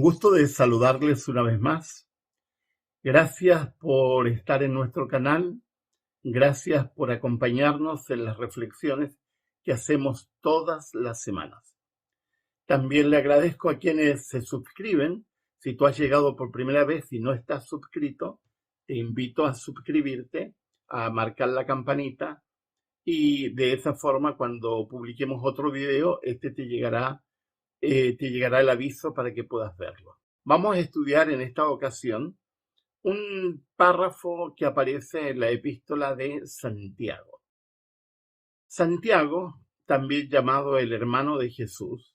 Gusto de saludarles una vez más. Gracias por estar en nuestro canal. Gracias por acompañarnos en las reflexiones que hacemos todas las semanas. También le agradezco a quienes se suscriben. Si tú has llegado por primera vez y no estás suscrito, te invito a suscribirte, a marcar la campanita y de esa forma cuando publiquemos otro video, te llegará el aviso para que puedas verlo. Vamos a estudiar en esta ocasión un párrafo que aparece en la epístola de Santiago. Santiago, también llamado el hermano de Jesús,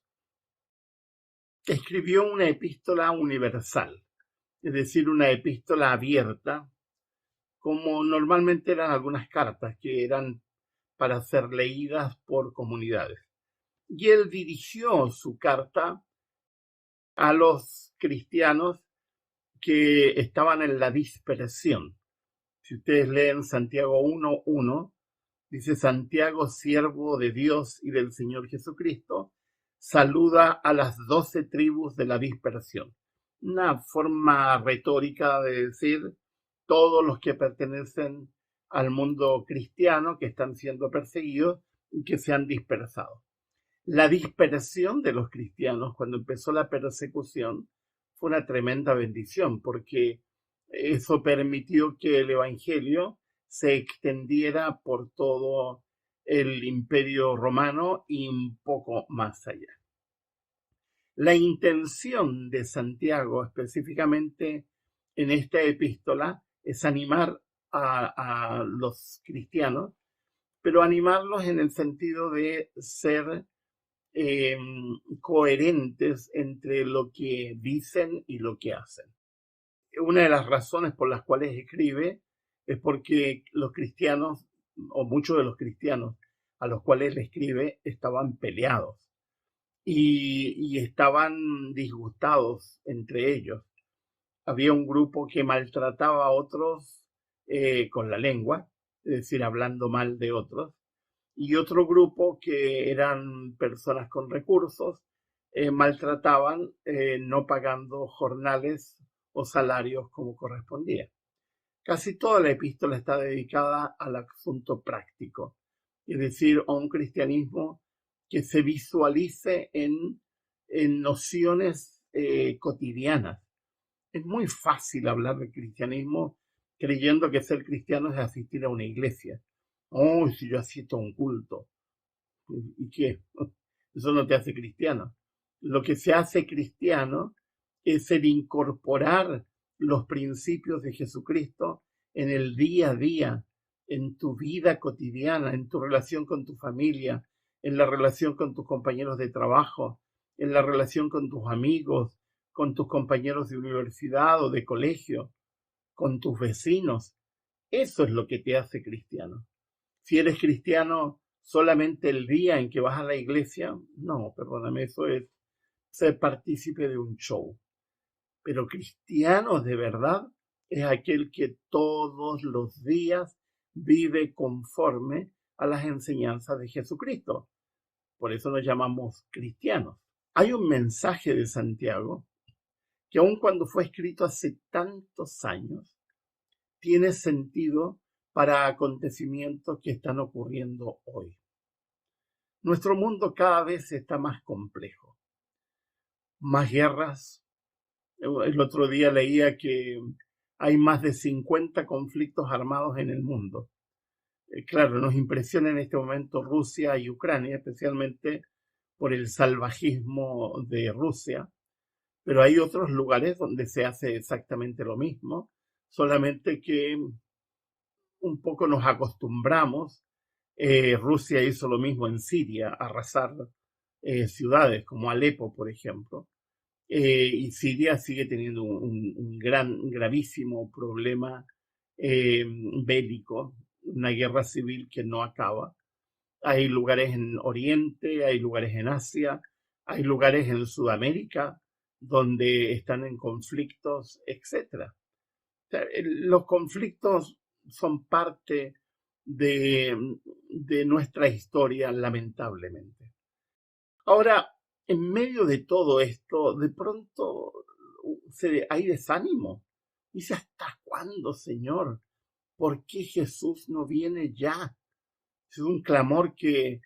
escribió una epístola universal, es decir, una epístola abierta, como normalmente eran algunas cartas que eran para ser leídas por comunidades. Y él dirigió su carta a los cristianos que estaban en la dispersión. Si ustedes leen Santiago 1:1, dice: Santiago, siervo de Dios y del Señor Jesucristo, saluda a las 12 tribus de la dispersión. Una forma retórica de decir todos los que pertenecen al mundo cristiano que están siendo perseguidos y que se han dispersado. La dispersión de los cristianos cuando empezó la persecución fue una tremenda bendición porque eso permitió que el evangelio se extendiera por todo el imperio romano y un poco más allá. La intención de Santiago específicamente en esta epístola es animar a los cristianos, pero animarlos en el sentido de ser coherentes entre lo que dicen y lo que hacen. Una de las razones por las cuales escribe es porque los cristianos, o muchos de los cristianos a los cuales le escribe, estaban peleados y estaban disgustados entre ellos. Había un grupo que maltrataba a otros con la lengua, es decir, hablando mal de otros, y otro grupo que eran personas con recursos, maltrataban no pagando jornales o salarios como correspondía. Casi toda la epístola está dedicada al asunto práctico, es decir, a un cristianismo que se visualice en nociones cotidianas. Es muy fácil hablar de cristianismo creyendo que ser cristiano es asistir a una iglesia. Oh, si yo asisto a un culto. ¿Y qué? Eso no te hace cristiano. Lo que se hace cristiano es el incorporar los principios de Jesucristo en el día a día, en tu vida cotidiana, en tu relación con tu familia, en la relación con tus compañeros de trabajo, en la relación con tus amigos, con tus compañeros de universidad o de colegio, con tus vecinos. Eso es lo que te hace cristiano. Si eres cristiano solamente el día en que vas a la iglesia, no, perdóname, eso es ser partícipe de un show. Pero cristiano de verdad es aquel que todos los días vive conforme a las enseñanzas de Jesucristo. Por eso nos llamamos cristianos. Hay un mensaje de Santiago que aun cuando fue escrito hace tantos años, tiene sentido para acontecimientos que están ocurriendo hoy. Nuestro mundo cada vez está más complejo. Más guerras. El otro día leía que hay más de 50 conflictos armados en el mundo. Claro, nos impresiona en este momento Rusia y Ucrania, especialmente por el salvajismo de Rusia, pero hay otros lugares donde se hace exactamente lo mismo, solamente que un poco nos acostumbramos. Rusia hizo lo mismo en Siria, arrasar ciudades como Alepo, por ejemplo. Y Siria sigue teniendo un gravísimo problema bélico, una guerra civil que no acaba. Hay lugares en Oriente, hay lugares en Asia, hay lugares en Sudamérica donde están en conflictos, etc. O sea, los conflictos son parte de nuestra historia, lamentablemente. Ahora, en medio de todo esto, de pronto hay desánimo. Dice, ¿hasta cuándo, Señor? ¿Por qué Jesús no viene ya? Es un clamor que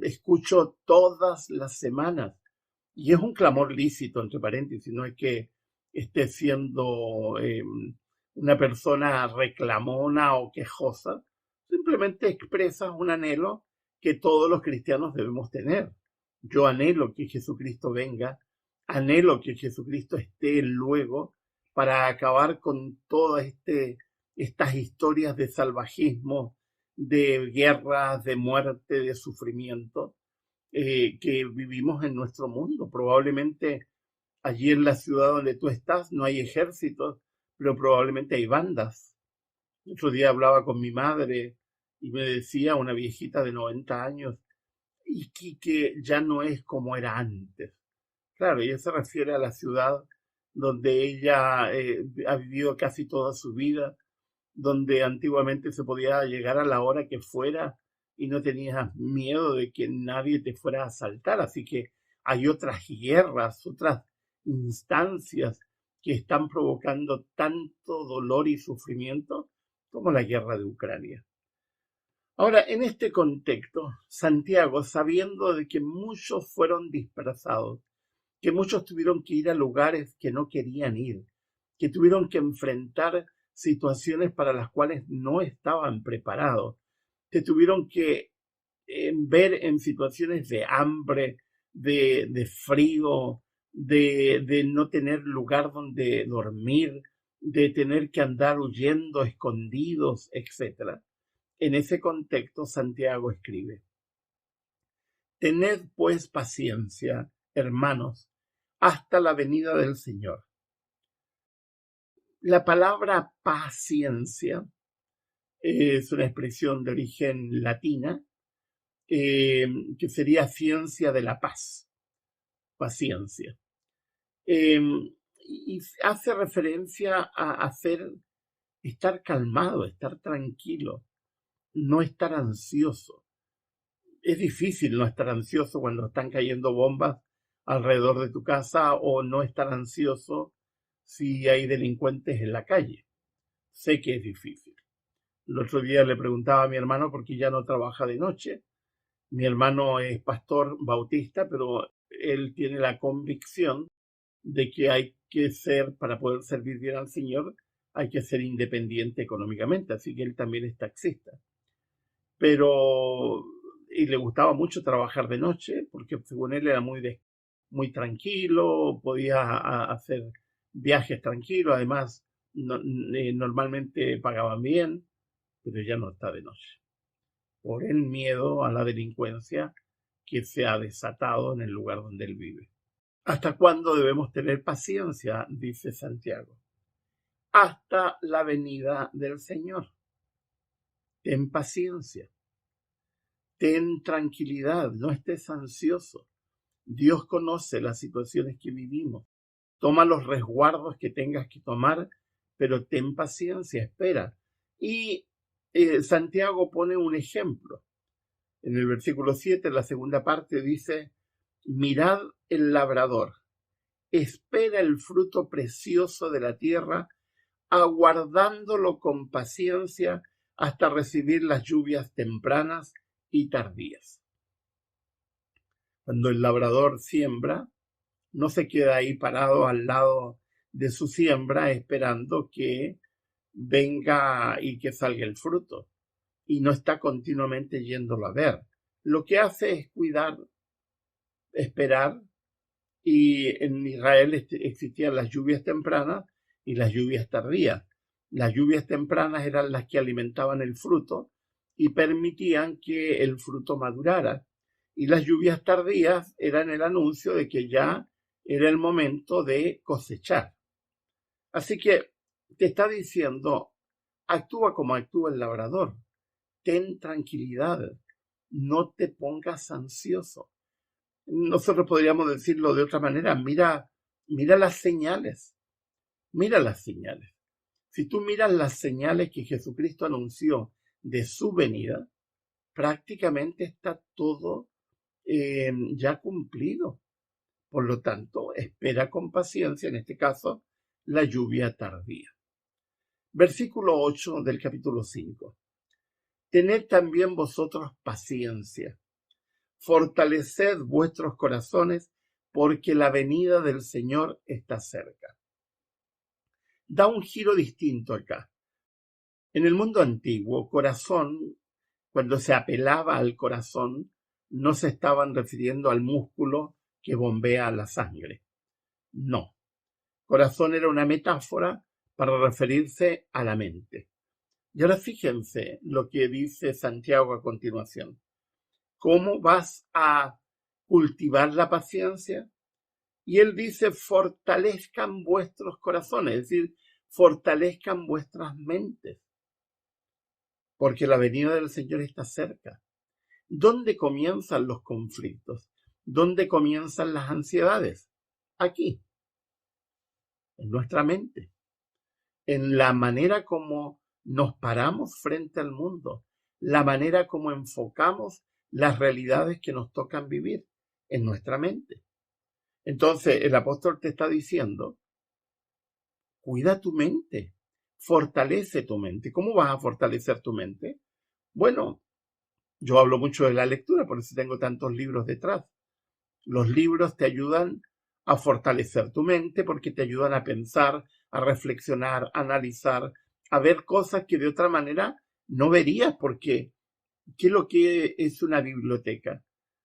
escucho todas las semanas. Y es un clamor lícito, entre paréntesis, no es que esté siendo una persona reclamona o quejosa, simplemente expresa un anhelo que todos los cristianos debemos tener. Yo anhelo que Jesucristo venga, anhelo que Jesucristo esté luego para acabar con todas estas historias de salvajismo, de guerras, de muerte, de sufrimiento que vivimos en nuestro mundo. Probablemente allí en la ciudad donde tú estás no hay ejércitos, pero probablemente hay bandas. El otro día hablaba con mi madre y me decía, una viejita de 90 años, y que ya no es como era antes. Claro, ella se refiere a la ciudad donde ella ha vivido casi toda su vida, donde antiguamente se podía llegar a la hora que fuera y no tenías miedo de que nadie te fuera a asaltar. Así que hay otras guerras, otras instancias que están provocando tanto dolor y sufrimiento como la guerra de Ucrania. Ahora, en este contexto, Santiago, sabiendo de que muchos fueron dispersados, que muchos tuvieron que ir a lugares que no querían ir, que tuvieron que enfrentar situaciones para las cuales no estaban preparados, que tuvieron que ver en situaciones de hambre, de frío, de no tener lugar donde dormir, de tener que andar huyendo, escondidos, etc. En ese contexto, Santiago escribe: Tened pues paciencia, hermanos, hasta la venida del Señor. La palabra paciencia es una expresión de origen latina que sería ciencia de la paz, paciencia. Y hace referencia a estar calmado, estar tranquilo, no estar ansioso. Es difícil no estar ansioso cuando están cayendo bombas alrededor de tu casa o no estar ansioso si hay delincuentes en la calle. Sé que es difícil. El otro día le preguntaba a mi hermano por qué ya no trabaja de noche. Mi hermano es pastor bautista, pero él tiene la convicción de que hay que ser, para poder servir bien al Señor, hay que ser independiente económicamente, así que él también es taxista. Pero, y le gustaba mucho trabajar de noche, porque según él era muy tranquilo, podía hacer viajes tranquilos, además normalmente pagaban bien, pero ya no está de noche, por el miedo a la delincuencia que se ha desatado en el lugar donde él vive. ¿Hasta cuándo debemos tener paciencia? Dice Santiago. Hasta la venida del Señor. Ten paciencia. Ten tranquilidad. No estés ansioso. Dios conoce las situaciones que vivimos. Toma los resguardos que tengas que tomar, pero ten paciencia, espera. Y Santiago pone un ejemplo. En el versículo 7, la segunda parte dice: mirad el labrador, espera el fruto precioso de la tierra, aguardándolo con paciencia hasta recibir las lluvias tempranas y tardías. Cuando el labrador siembra, no se queda ahí parado al lado de su siembra esperando que venga y que salga el fruto, y no está continuamente yéndolo a ver. Lo que hace es cuidar, esperar, y en Israel existían las lluvias tempranas y las lluvias tardías. Las lluvias tempranas eran las que alimentaban el fruto y permitían que el fruto madurara, y las lluvias tardías eran el anuncio de que ya era el momento de cosechar. Así que te está diciendo, actúa como actúa el labrador, ten tranquilidad, no te pongas ansioso. Nosotros podríamos decirlo de otra manera: mira las señales, mira las señales. Si tú miras las señales que Jesucristo anunció de su venida, prácticamente está todo ya cumplido. Por lo tanto, espera con paciencia, en este caso, la lluvia tardía. Versículo 8 del capítulo 5. Tened también vosotros paciencia, fortaleced vuestros corazones, porque la venida del Señor está cerca. Da un giro distinto acá. En el mundo antiguo, corazón, cuando se apelaba al corazón, no se estaban refiriendo al músculo que bombea la sangre. No. Corazón era una metáfora para referirse a la mente. Y ahora fíjense lo que dice Santiago a continuación. ¿Cómo vas a cultivar la paciencia? Y él dice, fortalezcan vuestros corazones, es decir, fortalezcan vuestras mentes, porque la venida del Señor está cerca. ¿Dónde comienzan los conflictos? ¿Dónde comienzan las ansiedades? Aquí, en nuestra mente, en la manera como nos paramos frente al mundo, la manera como enfocamos las realidades que nos tocan vivir en nuestra mente. Entonces, el apóstol te está diciendo, cuida tu mente, fortalece tu mente. ¿Cómo vas a fortalecer tu mente? Bueno, yo hablo mucho de la lectura, por eso tengo tantos libros detrás. Los libros te ayudan a fortalecer tu mente porque te ayudan a pensar, a reflexionar, a analizar, a ver cosas que de otra manera no verías, porque ¿qué es lo que es una biblioteca?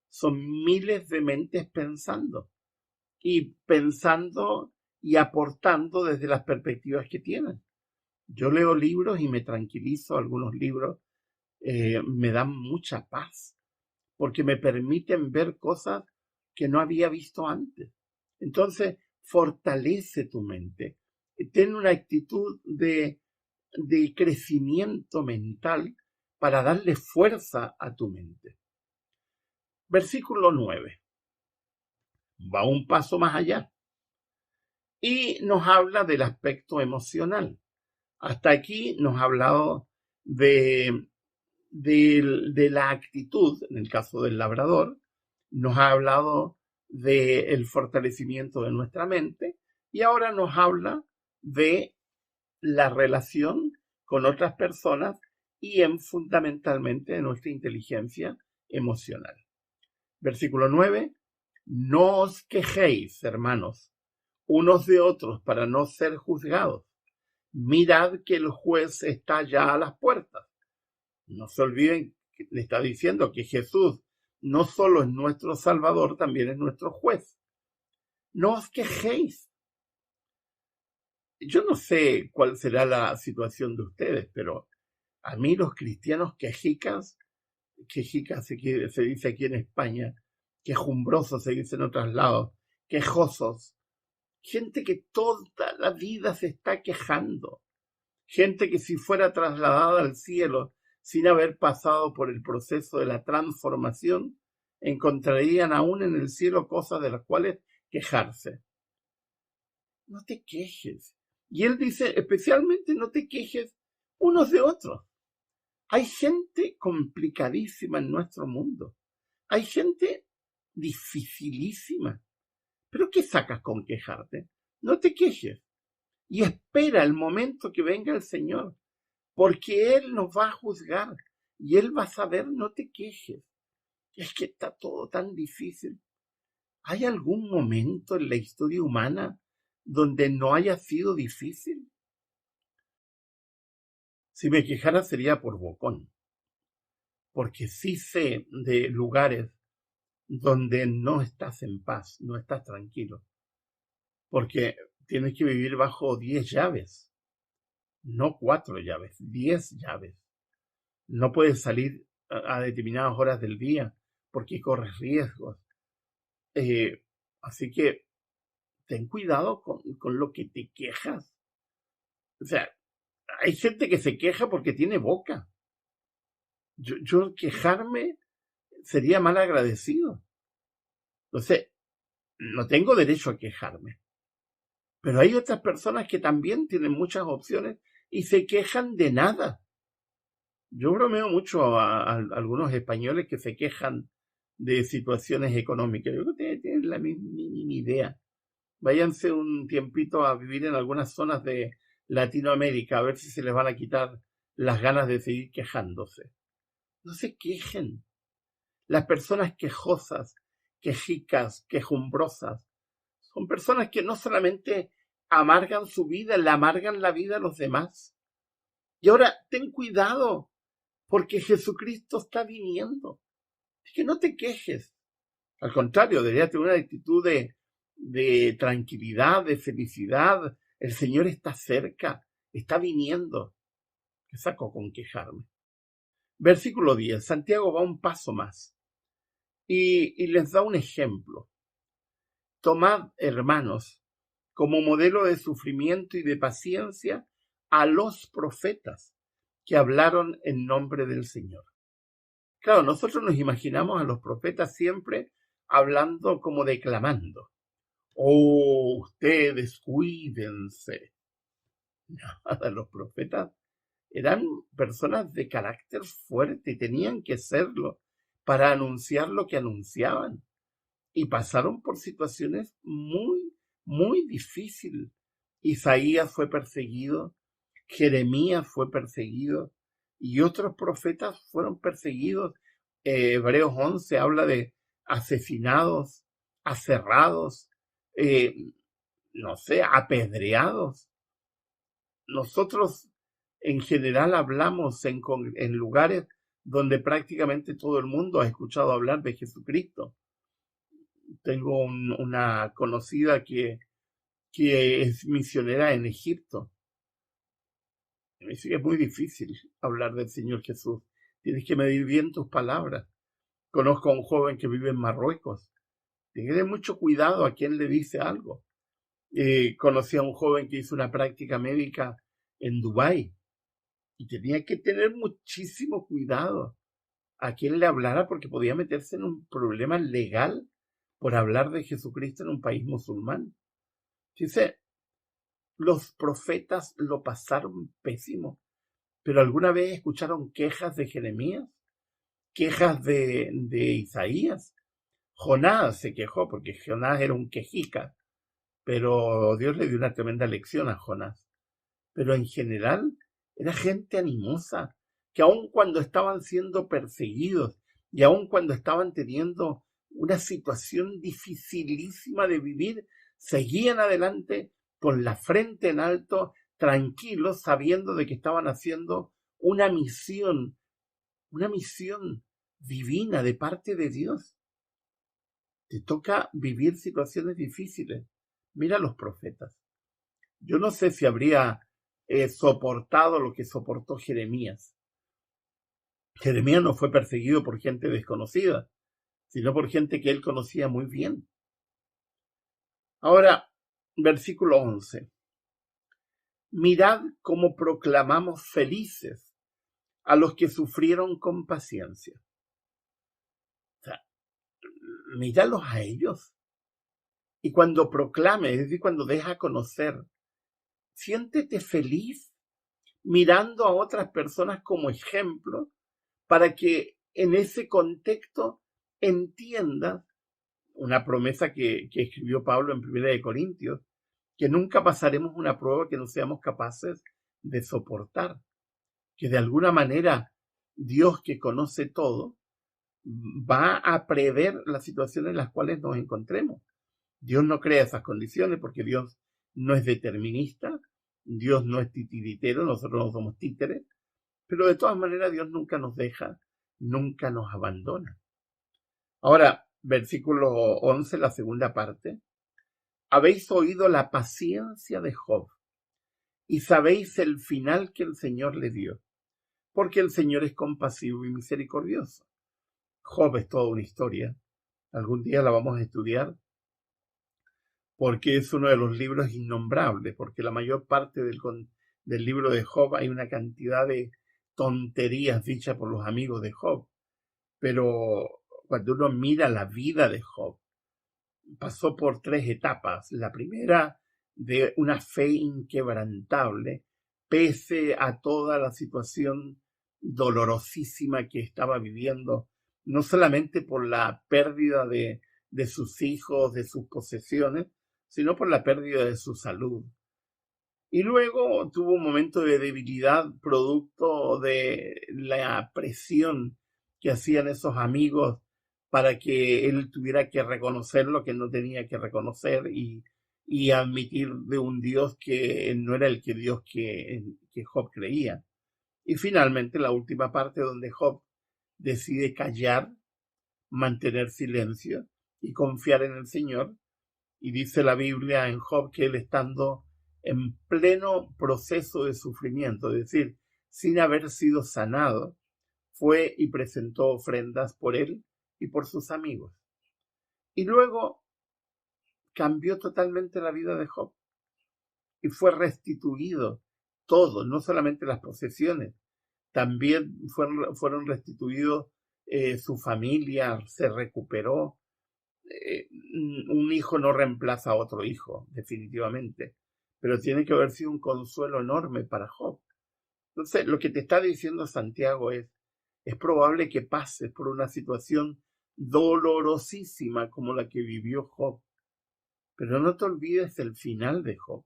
Son miles de mentes pensando y aportando desde las perspectivas que tienen. Yo leo libros y me tranquilizo, algunos libros me dan mucha paz porque me permiten ver cosas que no había visto antes. Entonces, fortalece tu mente. Ten una actitud de crecimiento mental para darle fuerza a tu mente. Versículo 9. Va un paso más allá y nos habla del aspecto emocional. Hasta aquí nos ha hablado de la actitud, en el caso del labrador, nos ha hablado del fortalecimiento de nuestra mente y ahora nos habla de la relación con otras personas y fundamentalmente de nuestra inteligencia emocional. Versículo 9. No os quejéis, hermanos, unos de otros para no ser juzgados. Mirad que el juez está ya a las puertas. No se olviden que le está diciendo que Jesús no solo es nuestro Salvador, también es nuestro juez. No os quejéis. Yo no sé cuál será la situación de ustedes, pero a mí los cristianos quejicas se dice aquí en España, quejumbrosos se dice en otros lados, quejosos, gente que toda la vida se está quejando, gente que si fuera trasladada al cielo sin haber pasado por el proceso de la transformación, encontrarían aún en el cielo cosas de las cuales quejarse. No te quejes. Y él dice, especialmente no te quejes unos de otros. Hay gente complicadísima en nuestro mundo. Hay gente dificilísima. ¿Pero qué sacas con quejarte? No te quejes. Y espera el momento que venga el Señor, porque Él nos va a juzgar y Él va a saber, no te quejes. Es que está todo tan difícil. ¿Hay algún momento en la historia humana donde no haya sido difícil? Si me quejara sería por bocón, porque sí sé de lugares donde no estás en paz, no estás tranquilo, porque tienes que vivir bajo 10 llaves, no 4 llaves, 10 llaves. No puedes salir a determinadas horas del día porque corres riesgos. Así que ten cuidado con lo que te quejas. O sea, hay gente que se queja porque tiene boca. Yo quejarme sería mal agradecido. Entonces, no tengo derecho a quejarme. Pero hay otras personas que también tienen muchas opciones y se quejan de nada. Yo bromeo mucho a algunos españoles que se quejan de situaciones económicas. Yo creo que tienen la misma mínima idea. Váyanse un tiempito a vivir en algunas zonas de Latinoamérica a ver si se les van a quitar las ganas de seguir quejándose. No se quejen. Las personas quejosas, quejicas, quejumbrosas, son personas que no solamente amargan su vida, le amargan la vida a los demás. Y ahora, ten cuidado, porque Jesucristo está viniendo. Es que no te quejes. Al contrario, deberías tener una actitud de tranquilidad, de felicidad. El Señor está cerca, está viniendo. ¿Qué saco con quejarme? Versículo 10. Santiago va un paso más y les da un ejemplo. Tomad, hermanos, como modelo de sufrimiento y de paciencia a los profetas que hablaron en nombre del Señor. Claro, nosotros nos imaginamos a los profetas siempre hablando como declamando. Oh, ustedes cuídense. Nada, los profetas eran personas de carácter fuerte, tenían que serlo para anunciar lo que anunciaban. Y pasaron por situaciones muy, muy difíciles. Isaías fue perseguido, Jeremías fue perseguido y otros profetas fueron perseguidos. Hebreos 11 habla de asesinados, aserrados, apedreados. Nosotros en general hablamos en lugares donde prácticamente todo el mundo ha escuchado hablar de Jesucristo. Tengo una conocida que es misionera en Egipto. Me dice que es muy difícil hablar del Señor Jesús. Tienes que medir bien tus palabras. Conozco a un joven que vive en Marruecos. Tiene mucho cuidado a quién le dice algo. Conocí a un joven que hizo una práctica médica en Dubái y tenía que tener muchísimo cuidado a quién le hablara porque podía meterse en un problema legal por hablar de Jesucristo en un país musulmán. Dice, los profetas lo pasaron pésimo, pero ¿alguna vez escucharon quejas de Jeremías? ¿Quejas de Isaías? Jonás se quejó porque Jonás era un quejica, pero Dios le dio una tremenda lección a Jonás. Pero en general era gente animosa, que aun cuando estaban siendo perseguidos y aun cuando estaban teniendo una situación dificilísima de vivir, seguían adelante con la frente en alto, tranquilos, sabiendo de que estaban haciendo una misión divina de parte de Dios. Te toca vivir situaciones difíciles. Mira a los profetas. Yo no sé si habría soportado lo que soportó Jeremías. Jeremías no fue perseguido por gente desconocida, sino por gente que él conocía muy bien. Ahora, versículo 11. Mirad cómo proclamamos felices a los que sufrieron con paciencia. O sea, míralos a ellos. Y cuando proclame, es decir, cuando deja a conocer, siéntete feliz mirando a otras personas como ejemplo para que en ese contexto entiendas una promesa que escribió Pablo en 1 Corintios, que nunca pasaremos una prueba que no seamos capaces de soportar, que de alguna manera Dios, que conoce todo, va a prever las situaciones en las cuales nos encontremos. Dios no crea esas condiciones porque Dios no es determinista, Dios no es titiritero, nosotros no somos títeres, pero de todas maneras Dios nunca nos deja, nunca nos abandona. Ahora, versículo 11, la segunda parte. Habéis oído la paciencia de Job y sabéis el final que el Señor le dio, porque el Señor es compasivo y misericordioso. Job es toda una historia. Algún día la vamos a estudiar porque es uno de los libros innombrables, porque la mayor parte del libro de Job hay una cantidad de tonterías dichas por los amigos de Job. Pero cuando uno mira la vida de Job, pasó por 3 etapas. La primera, de una fe inquebrantable, pese a toda la situación dolorosísima que estaba viviendo, no solamente por la pérdida de de sus hijos, de sus posesiones, sino por la pérdida de su salud. Y luego tuvo un momento de debilidad producto de la presión que hacían esos amigos para que él tuviera que reconocer lo que no tenía que reconocer y admitir de un Dios que no era el que Dios que Job creía. Y finalmente la última parte donde Job decide callar, mantener silencio y confiar en el Señor. Y dice la Biblia en Job que él, estando en pleno proceso de sufrimiento, es decir, sin haber sido sanado, fue y presentó ofrendas por él y por sus amigos. Y luego cambió totalmente la vida de Job y fue restituido todo, no solamente las posesiones, también fueron restituidos su familia, se recuperó. Un hijo no reemplaza a otro hijo, definitivamente, pero tiene que haber sido un consuelo enorme para Job. Entonces, lo que te está diciendo Santiago es probable que pases por una situación dolorosísima como la que vivió Job, pero no te olvides del final de Job.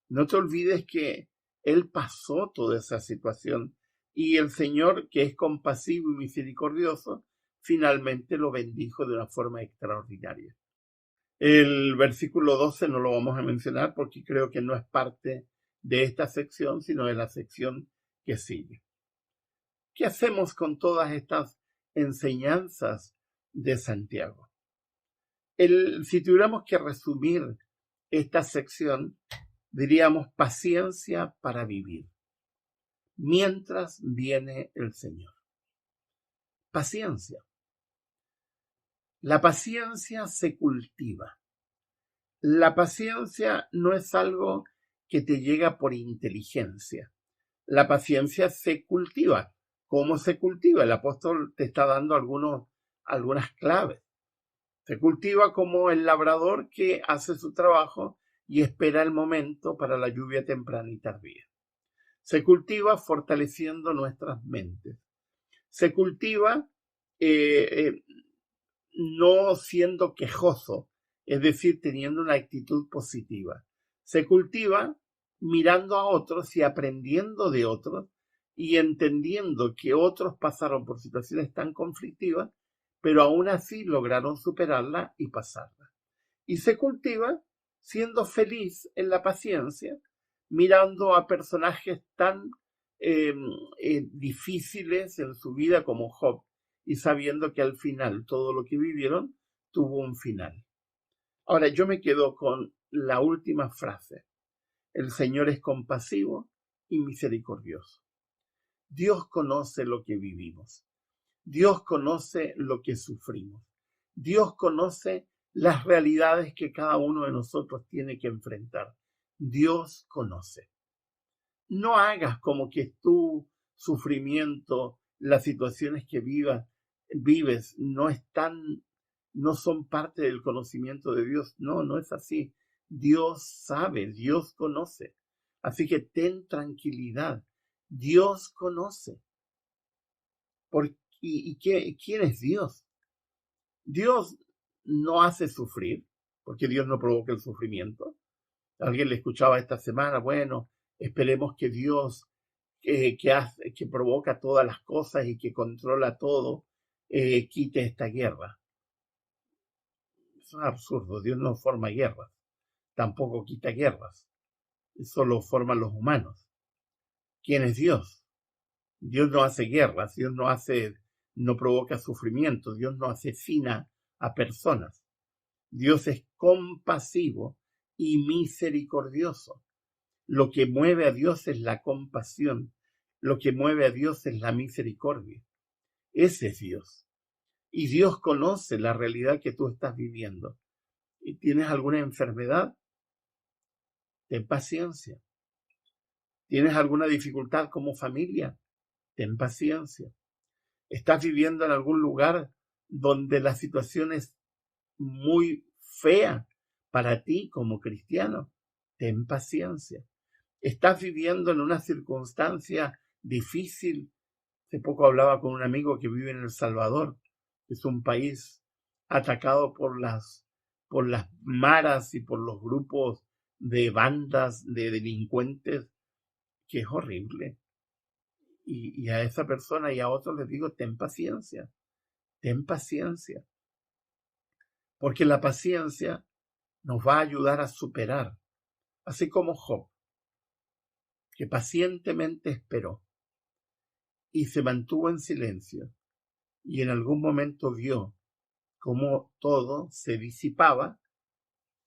No te olvides que él pasó toda esa situación y el Señor, que es compasivo y misericordioso, finalmente lo bendijo de una forma extraordinaria. El versículo 12 no lo vamos a mencionar porque creo que no es parte de esta sección, sino de la sección que sigue. ¿Qué hacemos con todas estas enseñanzas de Santiago? Si tuviéramos que resumir esta sección, diríamos paciencia para vivir, mientras viene el Señor. Paciencia. La paciencia se cultiva. La paciencia no es algo que te llega por inteligencia. La paciencia se cultiva. ¿Cómo se cultiva? El apóstol te está dando algunas claves. Se cultiva como el labrador que hace su trabajo y espera el momento para la lluvia temprana y tardía. Se cultiva fortaleciendo nuestras mentes. Se cultiva no siendo quejoso, es decir, teniendo una actitud positiva. Se cultiva mirando a otros y aprendiendo de otros y entendiendo que otros pasaron por situaciones tan conflictivas, pero aún así lograron superarla y pasarla. Y se cultiva siendo feliz en la paciencia, mirando a personajes tan difíciles en su vida como Job, y sabiendo que al final todo lo que vivieron tuvo un final. Ahora yo me quedo con la última frase. El Señor es compasivo y misericordioso. Dios conoce lo que vivimos. Dios conoce lo que sufrimos. Dios conoce las realidades que cada uno de nosotros tiene que enfrentar. Dios conoce. No hagas como que tu sufrimiento, las situaciones que vives no son parte del conocimiento de Dios. No, no es así. Dios sabe, Dios conoce. Así que ten tranquilidad. Dios conoce. ¿Quién es Dios? Dios no hace sufrir, porque Dios no provoca el sufrimiento. Alguien le escuchaba esta semana, bueno, esperemos que Dios, que provoca todas las cosas y que controla todo, quite esta guerra. Eso es absurdo. Dios no forma guerras, tampoco quita guerras. Eso lo forman los humanos. ¿Quién es Dios? Dios no hace guerras, Dios no provoca sufrimiento, Dios no asesina a personas. Dios es compasivo y misericordioso. Lo que mueve a Dios es la compasión. Lo que mueve a Dios es la misericordia. Ese es Dios. Y Dios conoce la realidad que tú estás viviendo. ¿Y tienes alguna enfermedad? Ten paciencia. ¿Tienes alguna dificultad como familia? Ten paciencia. ¿Estás viviendo en algún lugar donde la situación es muy fea para ti como cristiano? Ten paciencia. ¿Estás viviendo en una circunstancia difícil? Hace poco hablaba con un amigo que vive en El Salvador. Es un país atacado por las maras y por los grupos de bandas de delincuentes, que es horrible. Y a esa persona y a otros les digo, ten paciencia, porque la paciencia nos va a ayudar a superar, así como Job, que pacientemente esperó y se mantuvo en silencio, y en algún momento vio cómo todo se disipaba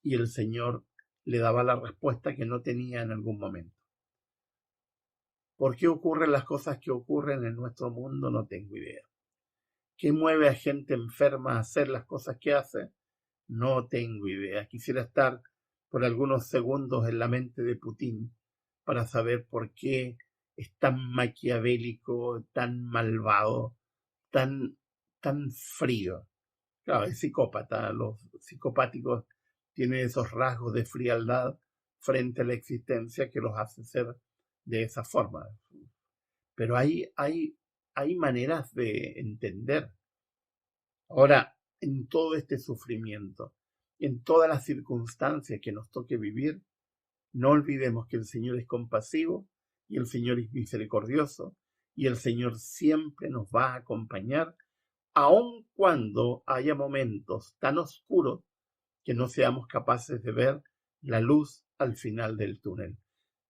y el Señor le daba la respuesta que no tenía en algún momento. ¿Por qué ocurren las cosas que ocurren en nuestro mundo? No tengo idea. ¿Qué mueve a gente enferma a hacer las cosas que hace? No tengo idea. Quisiera estar por algunos segundos en la mente de Putin para saber por qué es tan maquiavélico, tan malvado, tan, tan frío. Claro, es psicópata. Los psicopáticos tienen esos rasgos de frialdad frente a la existencia que los hace ser de esa forma. Pero hay maneras de entender. Ahora, en todo este sufrimiento, en todas las circunstancias que nos toque vivir, no olvidemos que el Señor es compasivo y el Señor es misericordioso y el Señor siempre nos va a acompañar, aun cuando haya momentos tan oscuros que no seamos capaces de ver la luz al final del túnel.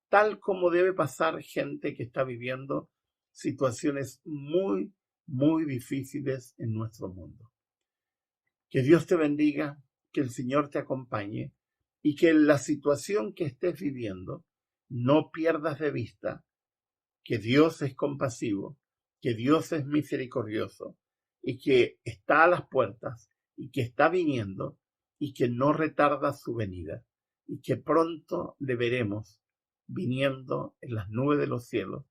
Tal como debe pasar gente que está viviendo situaciones muy, muy difíciles en nuestro mundo. Que Dios te bendiga, que el Señor te acompañe y que en la situación que estés viviendo no pierdas de vista que Dios es compasivo, que Dios es misericordioso y que está a las puertas y que está viniendo y que no retarda su venida y que pronto le veremos viniendo en las nubes de los cielos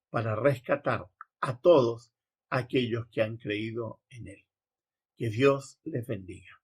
para rescatar a todos aquellos que han creído en Él. Que Dios les bendiga.